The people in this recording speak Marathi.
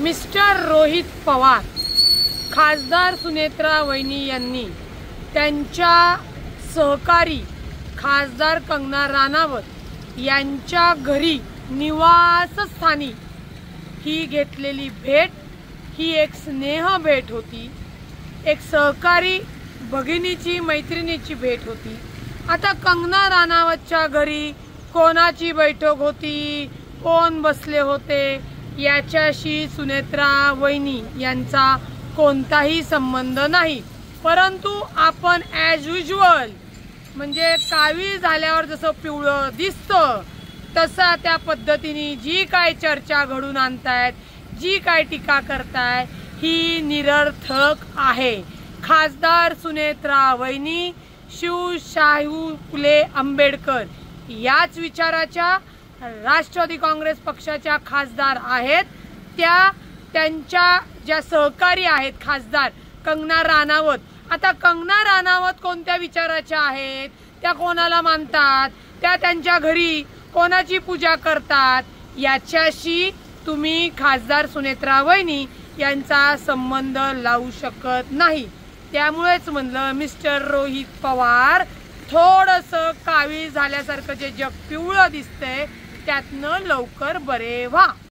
मिस्टर रोहित पवार, खासदार सुनेत्रा वहिनी यांनी त्यांच्या सहकारी खासदार कंगना राणावत यांच्या घरी निवासस्थानी ही घेतलेली भेट ही एक स्नेह भेट होती, एक सहकारी भगिनीची मैत्रिणीची भेट होती। आता कंगना राणावतच्या घरी कोणाची बैठक होती, कोण बसले होते याच्याशी सुनेत्रा वहिनी यांचा कोणताही संबंध नाही। परंतु आपण ॲज युजुअल म्हणजे कावीळ झाल्यावर जसं पिवळं दिसतं तसा त्या पद्धतीने जी काय चर्चा घडून आणतायत, जी काय टीका करताय ही निरर्थक आहे। खासदार सुनेत्रा वहिनी शिवशाहू फुले आंबेडकर याच विचाराच्या राष्ट्रवादी काँग्रेस पक्षाच्या खासदार आहेत। त्यांच्या ज्या सहकारी आहेत खासदार कंगना राणावत, आता कंगना राणावत कोणत्या विचाराच्या आहेत, त्या कोणाला मानतात, त्या त्यांच्या घरी कोणाची पूजा करतात याच्याशी तुम्ही खासदार सुनेत्रा वहिनी यांचा संबंध लावू शकत नाही। त्यामुळेच म्हणलं मिस्टर रोहित पवार, थोडंसं कावीळ झाल्यासारखं जे जग पिवळं दिसतंय त्यातनं लवकर बरे व्हा।